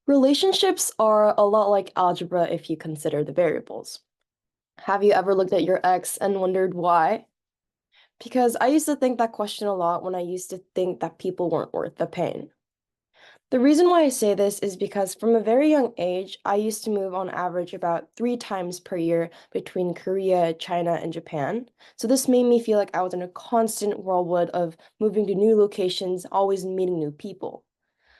Relationships are a lot like algebra if you consider the variables. Have you ever looked at your ex and wondered why? Because I used to think that question a lot when I used to think that people weren't worth the pain. The reason why I say this is because from a very young age, I used to move on average about 3 times per year between Korea, China, and Japan. So this made me feel like I was in a constant whirlwind of moving to new locations, always meeting new people.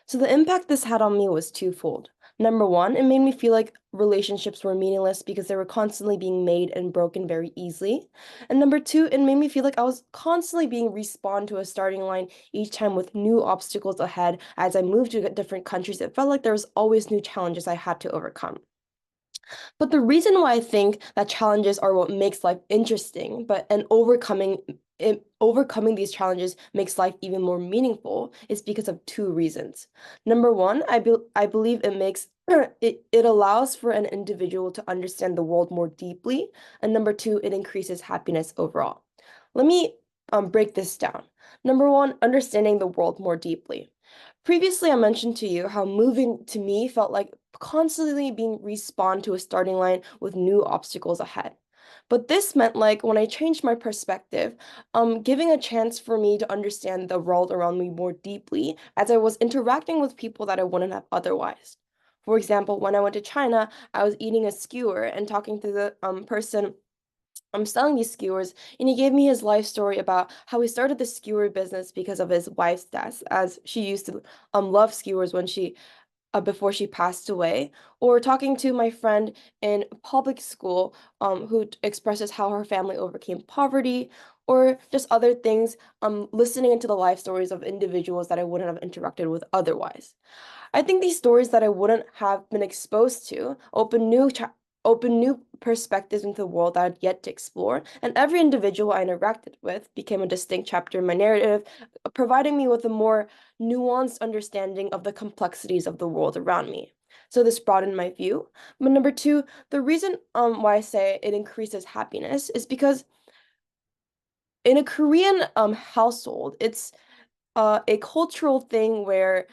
So the impact this had on me was twofold. Number one, it made me feel like relationships were meaningless because they were constantly being made and broken very easily. And number two, it made me feel like I was constantly being respawned to a starting line each time with new obstacles ahead. As I moved to different countries, it felt like there was always new challenges I had to overcome. But the reason why I think that challenges are what makes life interesting, overcoming these challenges makes life even more meaningful is because of two reasons. Number one, I believe it makes it allows for an individual to understand the world more deeply, and number two, it increases happiness overall. Let me break this down. Number one, understanding the world more deeply. Previously, I mentioned to you how moving to me felt like constantly being respawned to a starting line with new obstacles ahead. But this meant like when I changed my perspective, giving a chance for me to understand the world around me more deeply as I was interacting with people that I wouldn't have otherwise. For example, when I went to China, I was eating a skewer and talking to the person I'm selling these skewers, and he gave me his life story about how he started the skewer business because of his wife's death, as she used to love skewers when she before she passed away. Or talking to my friend in public school, who expresses how her family overcame poverty, or just other things, listening into the life stories of individuals that I wouldn't have interacted with otherwise. I think these stories that I wouldn't have been exposed to open new perspectives into the world that I'd yet to explore, and every individual I interacted with became a distinct chapter in my narrative, providing me with a more nuanced understanding of the complexities of the world around me. So this broadened my view. But number two, the reason why I say it increases happiness is because in a Korean household, it's a cultural thing where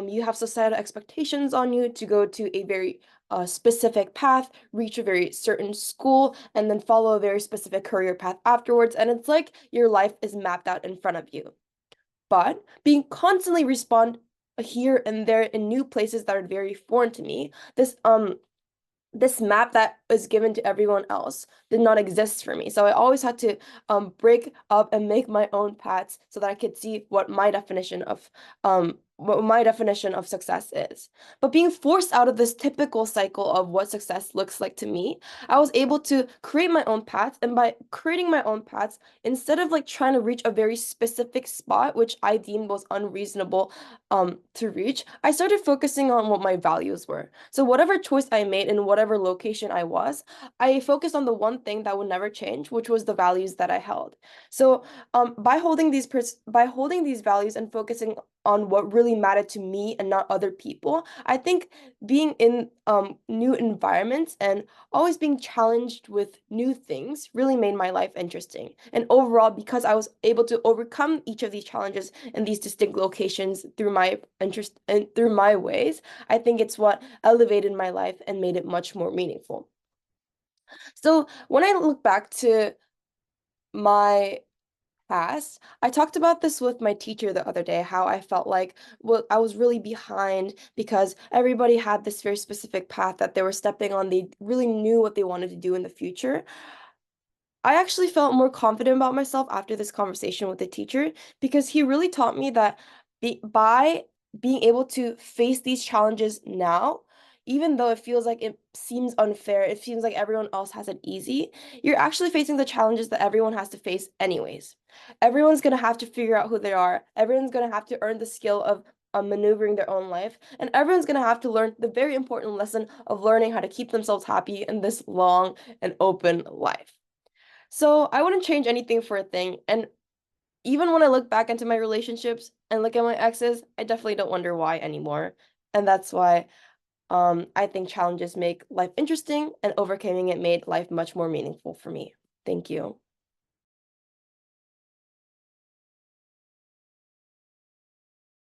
you have societal expectations on you to go to a very specific path, reach a very certain school, and then follow a very specific career path afterwards. And it's like your life is mapped out in front of you. But being constantly respond here and there in new places that are very foreign to me, this map that was given to everyone else did not exist for me. So I always had to break up and make my own paths so that I could see what my definition of success is. But being forced out of this typical cycle of what success looks like to me, I was able to create my own paths. And by creating my own paths, instead of like trying to reach a very specific spot, which I deemed was unreasonable to reach, I started focusing on what my values were. So whatever choice I made in whatever location I was, I focused on the one thing that would never change, which was the values that I held. So by holding these values and focusing on what really mattered to me and not other people, I think being in new environments and always being challenged with new things really made my life interesting. And overall, because I was able to overcome each of these challenges in these distinct locations through my interest and through my ways, I think it's what elevated my life and made it much more meaningful. So when I look back to my past, I talked about this with my teacher the other day, how I felt like I was really behind because everybody had this very specific path that they were stepping on. They really knew what they wanted to do in the future. I actually felt more confident about myself after this conversation with the teacher because he really taught me that by being able to face these challenges now, even though it feels like it seems unfair, it seems like everyone else has it easy, you're actually facing the challenges that everyone has to face anyways. Everyone's gonna have to figure out who they are. Everyone's gonna have to earn the skill of maneuvering their own life, and everyone's gonna have to learn the very important lesson of learning how to keep themselves happy in this long and open life. So I wouldn't change anything for a thing. And even when I look back into my relationships and look at my exes, I definitely don't wonder why anymore. And that's why I think challenges make life interesting and overcoming it made life much more meaningful for me. Thank you.